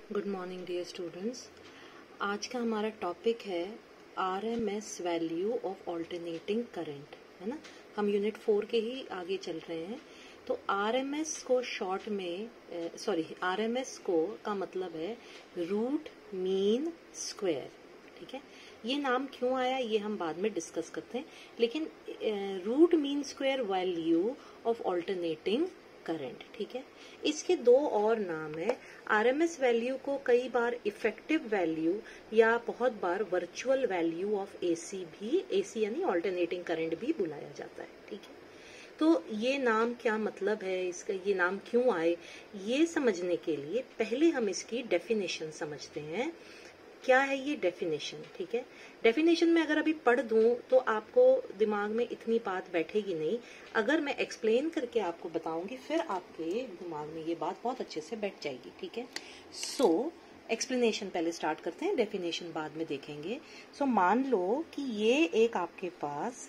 Good morning dear students. आज का हमारा टॉपिक है RMS value of alternating current, है ना। हम यूनिट 4 के ही आगे चल रहे हैं। तो आरएमएस को शॉर्ट में आरएमएस को का मतलब है रूट मीन स्क्वायर, ठीक है। ये नाम क्यों आया ये हम बाद में डिस्कस करते हैं, लेकिन root mean square value of alternating current, ठीक है। इसके दो और नाम है। आरएमएस वैल्यू को कई बार इफेक्टिव वैल्यू या बहुत बार वर्चुअल वैल्यू ऑफ एसी यानी ऑल्टरनेटिंग करंट भी बुलाया जाता है, ठीक है। तो ये नाम क्या मतलब है, इसका ये नाम क्यों आए, ये समझने के लिए पहले हम इसकी डेफिनेशन समझते हैं। क्या है ये डेफिनेशन, ठीक है। डेफिनेशन में अगर अभी पढ़ दूं तो आपको दिमाग में इतनी बात बैठेगी नहीं। अगर मैं एक्सप्लेन करके आपको बताऊंगी फिर आपके दिमाग में ये बात बहुत अच्छे से बैठ जाएगी, ठीक है। सो एक्सप्लेनेशन पहले स्टार्ट करते हैं, डेफिनेशन बाद में देखेंगे। सो मान लो कि ये एक आपके पास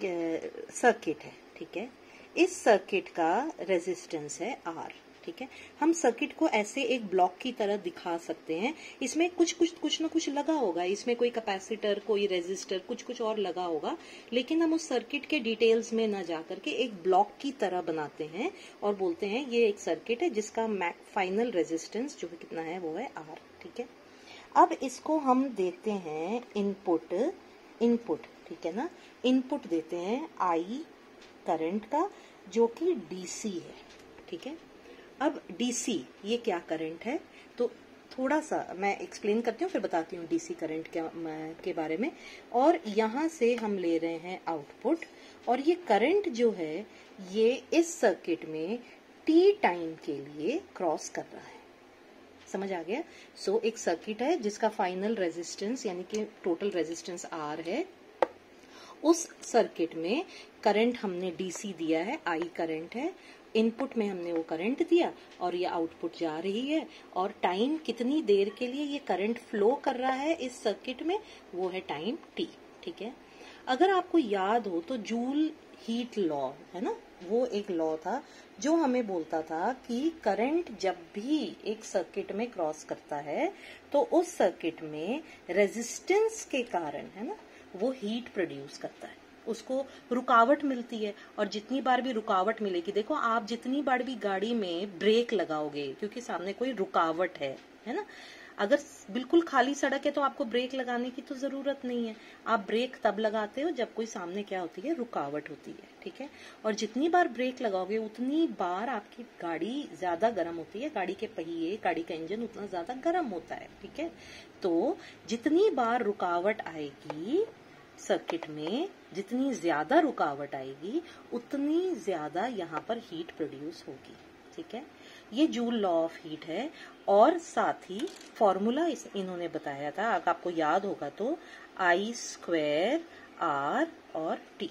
सर्किट है, ठीक है। इस सर्किट का रेजिस्टेंस है R, ठीक है। हम सर्किट को ऐसे एक ब्लॉक की तरह दिखा सकते हैं। इसमें कुछ ना कुछ लगा होगा, इसमें कोई कैपेसिटर, कोई रेजिस्टर, कुछ और लगा होगा, लेकिन हम उस सर्किट के डिटेल्स में न जाकर के एक ब्लॉक की तरह बनाते हैं और बोलते हैं ये एक सर्किट है जिसका फाइनल रेजिस्टेंस जो कितना है वो है R, ठीक है। अब इसको हम देते हैं इनपुट, ठीक है ना। इनपुट देते हैं I करंट का जो कि DC है, ठीक है। अब DC ये क्या करंट है, तो थोड़ा सा मैं एक्सप्लेन करती हूँ फिर बताती हूँ DC करंट के बारे में। और यहाँ से हम ले रहे हैं आउटपुट, और ये करंट जो है ये इस सर्किट में T टाइम के लिए क्रॉस कर रहा है। समझ आ गया। सो एक सर्किट है जिसका फाइनल रेजिस्टेंस यानी कि टोटल रेजिस्टेंस R है। उस सर्किट में करंट हमने DC दिया है, I करंट है। इनपुट में हमने वो करंट दिया और ये आउटपुट जा रही है, और टाइम कितनी देर के लिए ये करंट फ्लो कर रहा है इस सर्किट में, वो है टाइम T, ठीक है। अगर आपको याद हो तो जूल हीट लॉ है ना, वो एक लॉ था जो हमें बोलता था कि करंट जब भी एक सर्किट में क्रॉस करता है तो उस सर्किट में रेजिस्टेंस के कारण, है ना, वो हीट प्रोड्यूस करता है, उसको रुकावट मिलती है। और जितनी बार भी रुकावट मिलेगी, देखो आप जितनी बार भी गाड़ी में ब्रेक लगाओगे क्योंकि सामने कोई रुकावट है ना। अगर बिल्कुल खाली सड़क है तो आपको ब्रेक लगाने की तो जरूरत नहीं है। आप ब्रेक तब लगाते हो जब कोई सामने क्या होती है, रुकावट होती है, ठीक है। और जितनी बार ब्रेक लगाओगे उतनी बार आपकी गाड़ी ज्यादा गर्म होती है, गाड़ी के पहिए, गाड़ी का इंजन उतना ज्यादा गर्म होता है, ठीक है। तो जितनी बार रुकावट आएगी सर्किट में, जितनी ज्यादा रुकावट आएगी उतनी ज्यादा यहाँ पर हीट प्रोड्यूस होगी, ठीक है। ये जूल लॉ ऑफ हीट है। और साथ ही फॉर्मूला इन्होंने बताया था, अगर आपको याद होगा तो I² R और T।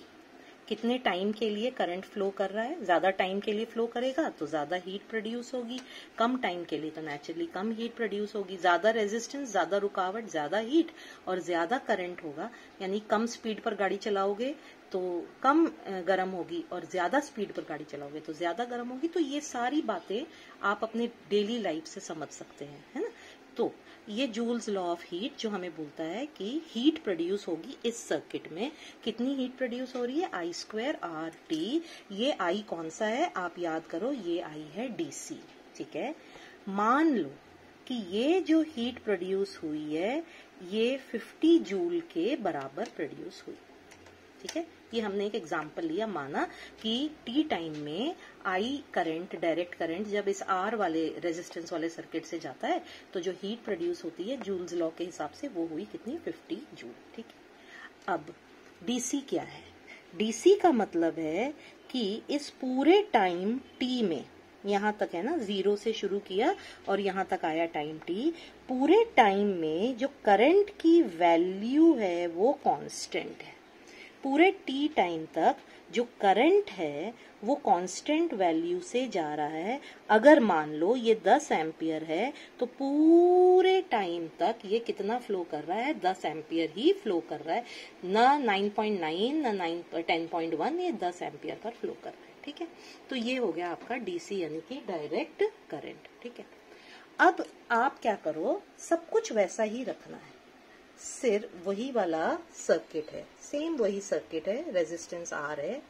कितने टाइम के लिए करंट फ्लो कर रहा है, ज्यादा टाइम के लिए फ्लो करेगा तो ज्यादा हीट प्रोड्यूस होगी, कम टाइम के लिए तो नेचुरली कम हीट प्रोड्यूस होगी। ज्यादा रेजिस्टेंस, ज्यादा रुकावट, ज्यादा हीट और ज्यादा करंट होगा, यानी कम स्पीड पर गाड़ी चलाओगे तो कम गर्म होगी, और ज्यादा स्पीड पर गाड़ी चलाओगे तो ज्यादा गर्म होगी। तो ये सारी बातें आप अपने डेली लाइफ से समझ सकते हैं, है ना। तो ये जूल्स लॉ ऑफ हीट जो हमें बोलता है कि हीट प्रोड्यूस होगी इस सर्किट में। कितनी हीट प्रोड्यूस हो रही है, I² RT। ये I कौन सा है आप याद करो, ये I है DC, ठीक है। मान लो कि ये जो हीट प्रोड्यूस हुई है ये 50 जूल के बराबर प्रोड्यूस हुई, ठीक है। ये हमने एक एग्जांपल लिया, माना कि T टाइम में I करंट, डायरेक्ट करंट जब इस R वाले रेजिस्टेंस वाले सर्किट से जाता है तो जो हीट प्रोड्यूस होती है जूल्स लॉ के हिसाब से वो हुई कितनी, 50 जूल, ठीक है। अब DC क्या है, DC का मतलब है कि इस पूरे टाइम T में, यहाँ तक है ना, 0 से शुरू किया और यहाँ तक आया टाइम T, पूरे टाइम में जो करंट की वैल्यू है वो कांस्टेंट है। पूरे T टाइम तक जो करंट है वो कांस्टेंट वैल्यू से जा रहा है। अगर मान लो ये 10 एम्पियर है तो पूरे टाइम तक ये कितना फ्लो कर रहा है, 10 एम्पियर ही फ्लो कर रहा है, ना 9.9 ना 10.1, ये 10 एम्पियर पर फ्लो कर रहा है, ठीक है। तो ये हो गया आपका DC यानी कि डायरेक्ट करंट, ठीक है। अब आप क्या करो, सब कुछ वैसा ही रखना है, सिर्फ वही वाला सर्किट है, सेम वही सर्किट है, रेजिस्टेंस आर है,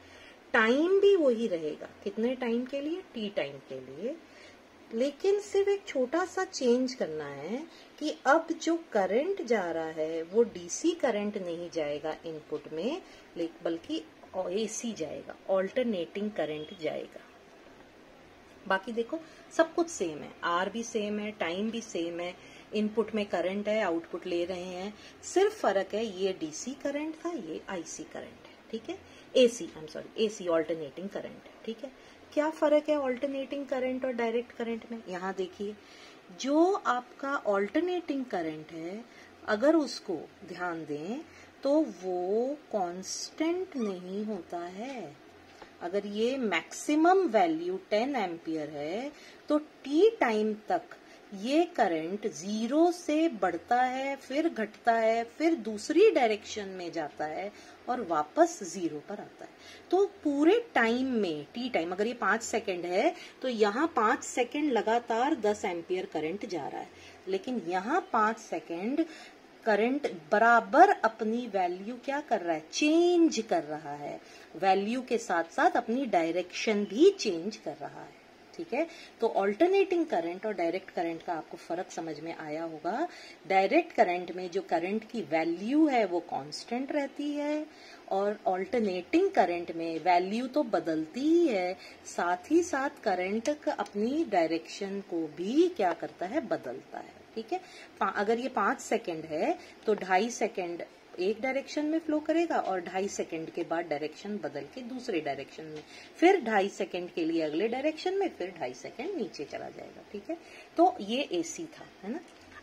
टाइम भी वही रहेगा, कितने टाइम के लिए, टी टाइम के लिए, लेकिन सिर्फ एक छोटा सा चेंज करना है कि अब जो करंट जा रहा है वो डीसी करंट नहीं जाएगा इनपुट में, बल्कि एसी जाएगा, ऑल्टरनेटिंग करंट जाएगा। बाकी देखो सब कुछ सेम है, आर भी सेम है, टाइम भी सेम है, इनपुट में करंट है, आउटपुट ले रहे हैं, सिर्फ फर्क है ये डीसी करंट था, ये आईसी करंट है, ठीक है, एसी ऑल्टरनेटिंग करंट है, ठीक है। क्या फर्क है ऑल्टरनेटिंग करंट और डायरेक्ट करंट में? यहाँ देखिए, जो आपका ऑल्टरनेटिंग करंट है अगर उसको ध्यान दें तो वो कांस्टेंट नहीं होता है। अगर ये मैक्सिमम वैल्यू 10 एम्पियर है तो टी टाइम तक ये करंट 0 से बढ़ता है, फिर घटता है, फिर दूसरी डायरेक्शन में जाता है और वापस 0 पर आता है। तो पूरे टाइम में, टी टाइम अगर ये 5 सेकेंड है तो यहाँ 5 सेकेंड लगातार 10 एम्पियर करंट जा रहा है, लेकिन यहाँ 5 सेकेंड करंट बराबर अपनी वैल्यू क्या कर रहा है, चेंज कर रहा है, वैल्यू के साथ साथ अपनी डायरेक्शन भी चेंज कर रहा है, ठीक है। तो ऑल्टरनेटिंग करंट और डायरेक्ट करंट का आपको फर्क समझ में आया होगा। डायरेक्ट करंट में जो करंट की वैल्यू है वो कांस्टेंट रहती है, और ऑल्टरनेटिंग करंट में वैल्यू तो बदलती ही है, साथ ही साथ करंट अपनी डायरेक्शन को भी क्या करता है, बदलता है, ठीक है। अगर ये 5 सेकेंड है तो 2.5 सेकेंड एक डायरेक्शन में फ्लो करेगा और 2.5 सेकेंड के बाद डायरेक्शन बदल के दूसरे डायरेक्शन में, फिर 2.5 सेकेंड के लिए अगले डायरेक्शन में, फिर 2.5 सेकेंड नीचे चला जाएगा, ठीक है। तो ये एसी था, है ना।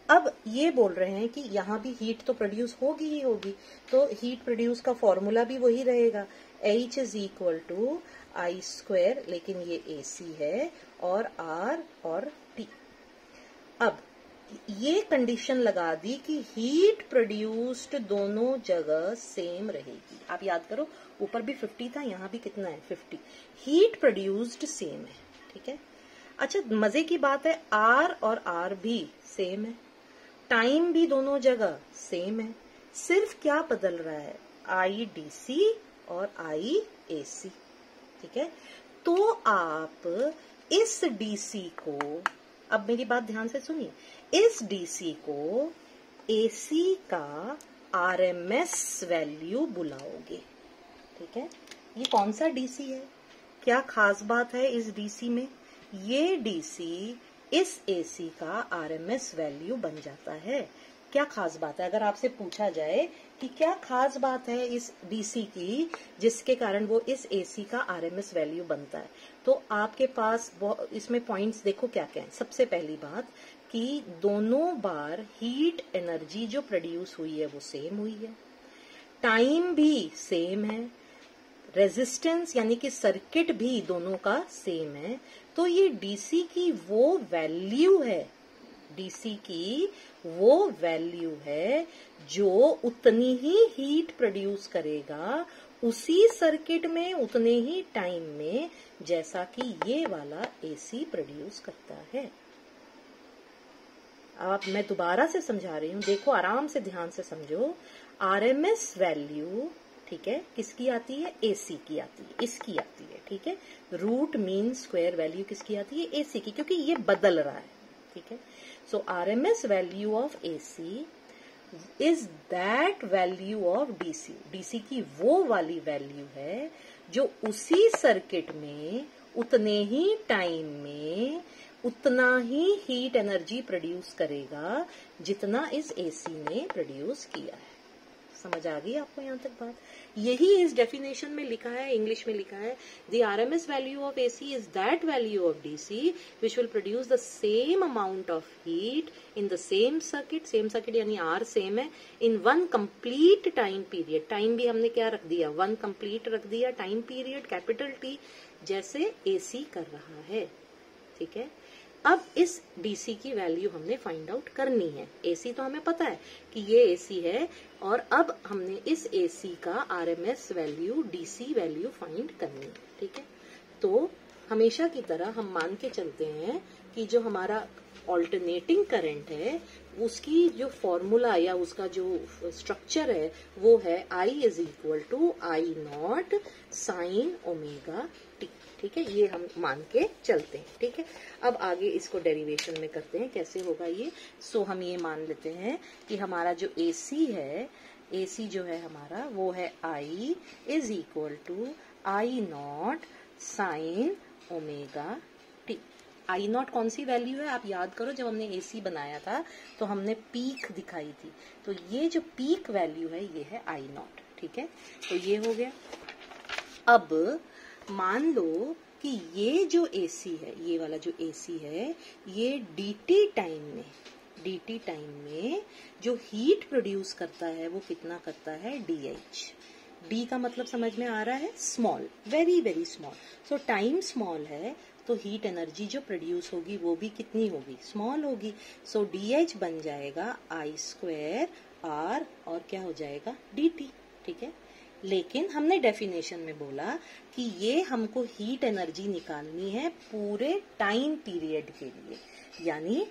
अब ये बोल रहे हैं कि यहाँ भी हीट तो प्रोड्यूस होगी ही होगी, तो हीट प्रोड्यूस का फॉर्मूला भी वही रहेगा, H is equal to I square, लेकिन ये एसी है, और आर और टी। अब ये कंडीशन लगा दी कि हीट प्रोड्यूस्ड दोनों जगह सेम रहेगी। आप याद करो, ऊपर भी 50 था, यहाँ भी कितना है, 50। हीट प्रोड्यूस्ड सेम है, ठीक है। अच्छा, मजे की बात है, आर और आर भी सेम है, टाइम भी दोनों जगह सेम है, सिर्फ क्या बदल रहा है, आई डीसी और आई एसी, ठीक है। तो आप इस डीसी को, अब मेरी बात ध्यान से सुनिए, इस डीसी को एसी का आरएमएस वैल्यू बुलाओगे, ठीक है। ये कौन सा डीसी है, क्या खास बात है इस डीसी में, ये डीसी इस एसी का आरएमएस वैल्यू बन जाता है। क्या खास बात है, अगर आपसे पूछा जाए कि क्या खास बात है इस डीसी की जिसके कारण वो इस एसी का आरएमएस वैल्यू बनता है, तो आपके पास इसमें पॉइंट्स देखो क्या क्या है। सबसे पहली बात कि दोनों बार हीट एनर्जी जो प्रोड्यूस हुई है वो सेम हुई है, टाइम भी सेम है, रेजिस्टेंस यानी कि सर्किट भी दोनों का सेम है। तो ये डीसी की वो वैल्यू है, डीसी की वो वैल्यू है जो उतनी ही हीट प्रोड्यूस करेगा उसी सर्किट में उतने ही टाइम में जैसा कि ये वाला एसी प्रोड्यूस करता है। अब मैं दोबारा से समझा रही हूँ, देखो आराम से ध्यान से समझो। आरएमएस वैल्यू, ठीक है, किसकी आती है, एसी की आती है, इसकी आती है, ठीक है। रूट मीन स्क्वायर वैल्यू किसकी आती है, एसी की, क्योंकि ये बदल रहा है, ठीक है। So RMS value of AC is that value of DC, DC की वो वाली वैल्यू है जो उसी सर्किट में उतने ही टाइम में उतना ही हीट एनर्जी प्रोड्यूस करेगा जितना इस एसी ने प्रोड्यूस किया है। समझ आ गई आपको यहाँ तक बात? यही इस डेफिनेशन में लिखा है, इंग्लिश में लिखा है, the RMS value of AC is that value of DC which will produce the same amount of heat in the same circuit यानी आर सेम है, in one complete time period. Time भी हमने क्या रख दिया, वन कंप्लीट रख दिया time period, capital T, जैसे एसी कर रहा है, ठीक है। अब इस डीसी की वैल्यू हमने फाइंड आउट करनी है। एसी तो हमें पता है कि ये एसी है, और अब हमने इस एसी का RMS value, DC value find करनी है, ठीक है। तो हमेशा की तरह हम मान के चलते हैं कि जो हमारा ऑल्टरनेटिंग करंट है उसकी जो फॉर्मूला या उसका जो स्ट्रक्चर है वो है I is equal to I naught sine omega T. ठीक है, ये हम मान के चलते हैं। ठीक है, अब आगे इसको डेरिवेशन में करते हैं कैसे होगा ये। सो हम ये मान लेते हैं कि हमारा जो AC है, AC जो है हमारा वो है I is equal to I naught sine omega T. I naught कौन सी वैल्यू है आप याद करो, जब हमने AC बनाया था तो हमने पीक दिखाई थी, तो ये जो पीक वैल्यू है ये है आई नॉट। ठीक है, तो ये हो गया। अब मान लो कि ये जो AC है, ये वाला जो AC है, ये dt टाइम में जो हीट प्रोड्यूस करता है वो कितना करता है, DH। D का मतलब समझ में आ रहा है, स्मॉल, वेरी वेरी स्मॉल। सो टाइम स्मॉल है तो हीट एनर्जी जो प्रोड्यूस होगी वो भी कितनी होगी, स्मॉल होगी। सो DH बन जाएगा I स्क्वायर R और क्या हो जाएगा DT। ठीक है, लेकिन हमने डेफिनेशन में बोला कि ये हमको हीट एनर्जी निकालनी है पूरे टाइम पीरियड के लिए, यानी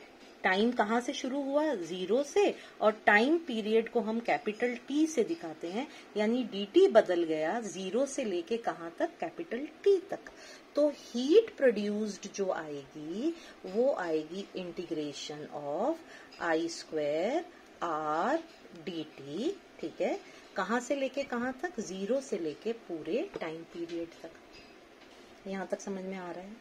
टाइम कहाँ से शुरू हुआ, 0 से, और टाइम पीरियड को हम कैपिटल T से दिखाते हैं, यानी dt बदल गया 0 से लेके कहाँ तक, कैपिटल T तक। तो हीट प्रोड्यूस्ड जो आएगी वो आएगी integration of I square R dt। ठीक है, कहाँ से लेके कहाँ तक, 0 से लेके पूरे टाइम पीरियड तक। यहां तक समझ में आ रहा है।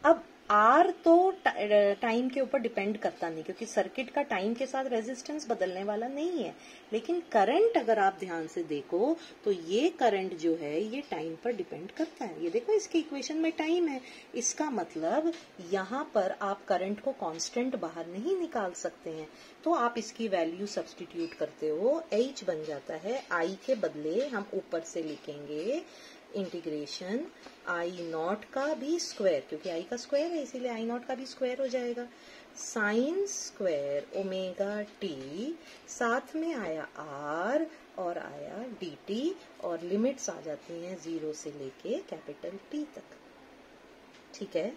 अब R तो टाइम के ऊपर डिपेंड करता नहीं, क्योंकि सर्किट का टाइम के साथ रेजिस्टेंस बदलने वाला नहीं है। लेकिन करंट अगर आप ध्यान से देखो तो ये करंट जो है ये टाइम पर डिपेंड करता है। ये देखो इसके इक्वेशन में टाइम है, इसका मतलब यहाँ पर आप करंट को कांस्टेंट बाहर नहीं निकाल सकते हैं। तो आप इसकी वैल्यू सब्स्टिट्यूट करते हो, H बन जाता है, I के बदले हम ऊपर से लिखेंगे इंटीग्रेशन आई नॉट का भी स्क्वायर, क्योंकि आई का स्क्वायर है इसीलिए आई नॉट का भी स्क्वायर हो जाएगा, साइन स्क्वायर ओमेगा टी, साथ में आया आर और आया dt, और लिमिट्स आ जाती हैं 0 से लेके कैपिटल T तक। ठीक है,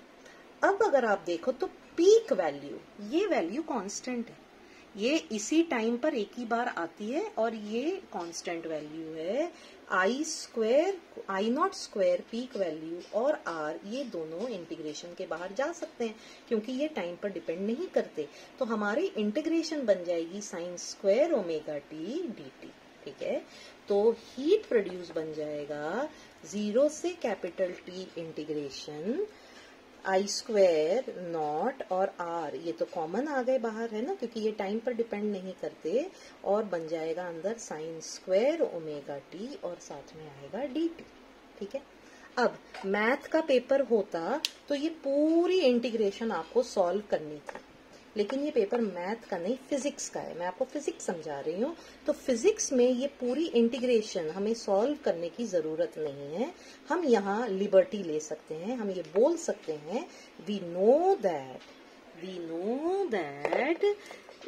अब अगर आप देखो तो पीक वैल्यू, ये वैल्यू कांस्टेंट है, ये इसी टाइम पर एक ही बार आती है और ये कांस्टेंट वैल्यू है। I square, I naught square peak value और आर, ये दोनों इंटीग्रेशन के बाहर जा सकते हैं क्योंकि ये टाइम पर डिपेंड नहीं करते। तो हमारी इंटीग्रेशन बन जाएगी sign square omega T dt। ठीक है, तो हीट प्रोड्यूस बन जाएगा 0 से capital T integration I square not और आर, ये तो कॉमन आ गए बाहर है ना, क्योंकि ये टाइम पर डिपेंड नहीं करते, और बन जाएगा अंदर साइन स्क्वायर ओमेगा टी और साथ में आएगा dt। ठीक है, अब मैथ का पेपर होता तो ये पूरी इंटीग्रेशन आपको सॉल्व करनी थी, लेकिन ये पेपर मैथ का नहीं फिजिक्स का है, मैं आपको फिजिक्स समझा रही हूँ। तो फिजिक्स में ये पूरी इंटीग्रेशन हमें सॉल्व करने की जरूरत नहीं है, हम यहाँ लिबर्टी ले सकते हैं, हम ये बोल सकते हैं we know that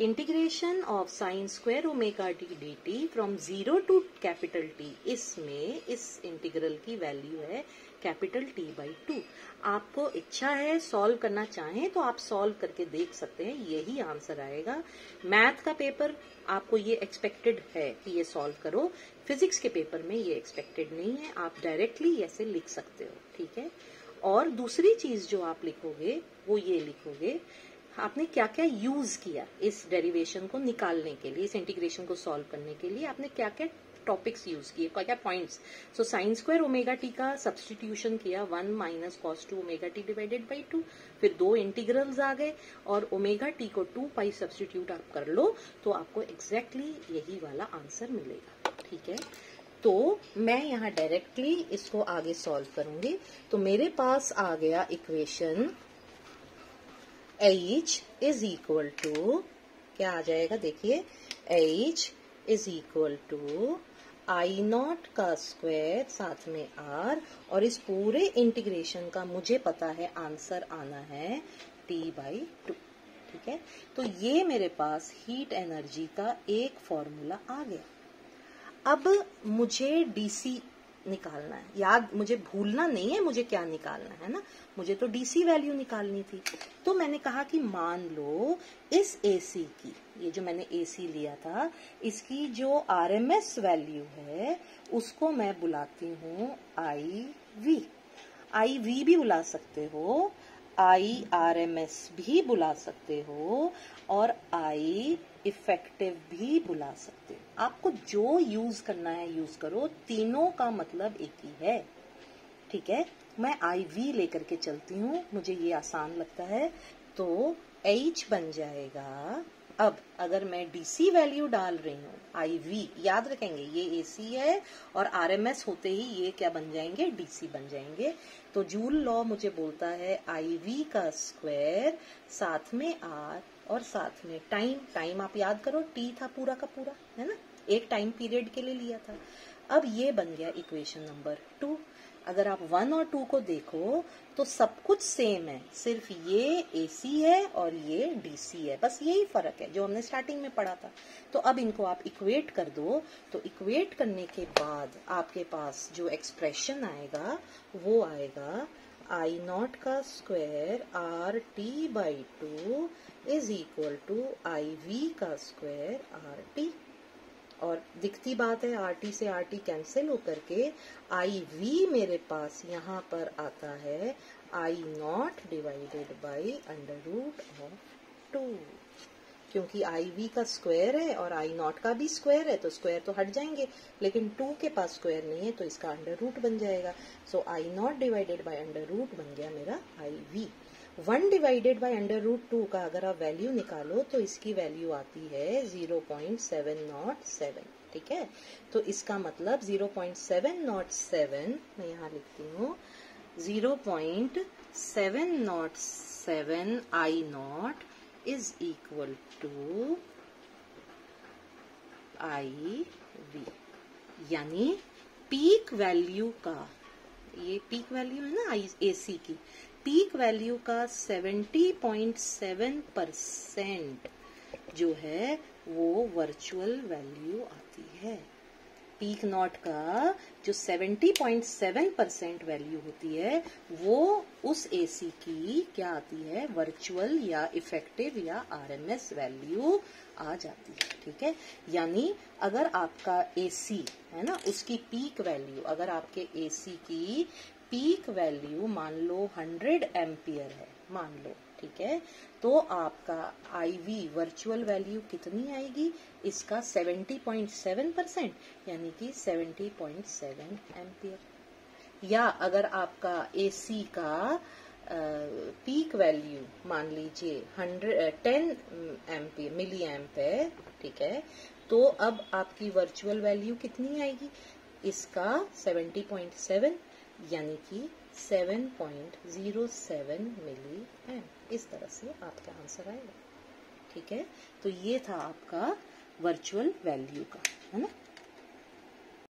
integration of sine square omega T dt from 0 to capital T, इसमें इस इंटीग्रल की वैल्यू है कैपिटल T/2। आपको इच्छा है सॉल्व करना चाहें तो आप सॉल्व करके देख सकते हैं, यही आंसर आएगा। मैथ का पेपर आपको ये एक्सपेक्टेड है कि ये सॉल्व करो, फिजिक्स के पेपर में ये एक्सपेक्टेड नहीं है, आप डायरेक्टली ऐसे लिख सकते हो। ठीक है, और दूसरी चीज जो आप लिखोगे वो ये लिखोगे आपने क्या क्या यूज किया इस डेरिवेशन को निकालने के लिए, इस इंटीग्रेशन को सॉल्व करने के लिए आपने क्या क्या टॉपिक्स यूज किए, क्या क्या points. So sine square omega T का सब्स्टिट्यूशन किया 1 minus cos 2 omega T divided by 2, फिर 2 इंटीग्रल्स आ गए और ओमेगा टी को 2 पाई सब्स्टिट्यूट आप कर लो तो आपको एग्जैक्टली यही वाला आंसर मिलेगा। ठीक है, तो मैं यहाँ डायरेक्टली इसको आगे सॉल्व करूंगी। तो मेरे पास आ गया equation H is equal to, क्या आ जाएगा देखिए, H is equal to I naught का स्क्वायर साथ में R, और इस पूरे इंटीग्रेशन का मुझे पता है आंसर आना है T/2। ठीक है, तो ये मेरे पास हीट एनर्जी का एक फॉर्मूला आ गया। अब मुझे DC निकालना है, याद मुझे भूलना नहीं है मुझे क्या निकालना है ना, मुझे तो डीसी वैल्यू निकालनी थी। तो मैंने कहा कि मान लो इस एसी की, ये जो मैंने एसी लिया था, इसकी जो आरएमएस वैल्यू है उसको मैं बुलाती हूँ IV। IV भी बुला सकते हो, IRMS भी बुला सकते हो, और I इफेक्टिव भी बुला सकते हो। आपको जो यूज करना है यूज करो, तीनों का मतलब एक ही है, ठीक है। मैं IV लेकर के चलती हूँ, मुझे ये आसान लगता है, तो H बन जाएगा। अब अगर मैं DC वैल्यू डाल रही हूँ, IV याद रखेंगे ये AC है और RMS होते ही ये क्या बन जाएंगे, DC बन जाएंगे। तो जूल लॉ मुझे बोलता है IV का स्क्वायर, साथ में R और साथ में टाइम आप याद करो, T था पूरा का पूरा, है ना, एक टाइम पीरियड के लिए लिया था। अब ये बन गया इक्वेशन नंबर 2। अगर आप 1 और 2 को देखो तो सब कुछ सेम है, सिर्फ ये AC है और ये DC है, बस यही फर्क है जो हमने स्टार्टिंग में पढ़ा था। तो अब इनको आप इक्वेट कर दो, तो इक्वेट करने के बाद आपके पास जो एक्सप्रेशन आएगा वो आएगा I0 का स्क्वायर RT/2 is equal to IV का स्क्वायर RT। और दिखती बात है, RT से RT कैंसिल होकर के IV मेरे पास यहाँ पर आता है I0 डिवाइडेड बाई √2, क्योंकि IV का स्क्वायर है और I0 का भी स्क्वायर है, तो स्क्वायर तो हट जाएंगे, लेकिन 2 के पास स्क्वायर नहीं है तो इसका √, बन जाएगा। सो I0 डिवाइडेड बाई √, बन गया मेरा IV। 1 डिवाइडेड बाई √2 का अगर आप वैल्यू निकालो तो इसकी वैल्यू आती है 0.707, ठीक है। तो इसका मतलब 0.707, मैं यहाँ लिखती हूँ 0.707 I0 is equal to IV, यानी पीक वैल्यू का, ये पीक वैल्यू है ना AC की, पीक वैल्यू का 70.7% जो है वो वर्चुअल वैल्यू आती है। पीक नॉट का जो 70.7% वैल्यू होती है वो उस AC की क्या आती है, वर्चुअल या इफेक्टिव या RMS वैल्यू आ जाती है, ठीक है। यानी अगर आपका AC है ना, उसकी पीक वैल्यू, अगर आपके AC की पीक वैल्यू मान लो 100 एम्पियर है, मान लो, ठीक है, तो आपका IV वर्चुअल वैल्यू कितनी आएगी, इसका 70.7%, यानी कि 70.7 एम्पियर। या अगर आपका AC का पीक वैल्यू मान लीजिए 10 एम्पियर मिली एम्प है, ठीक है, तो अब आपकी वर्चुअल वैल्यू कितनी आएगी, इसका 70.7, यानी कि 7.07 मिली एम्प। इस तरह से आपका आंसर आएगा, ठीक है। तो ये था आपका वर्चुअल वैल्यू का, है ना।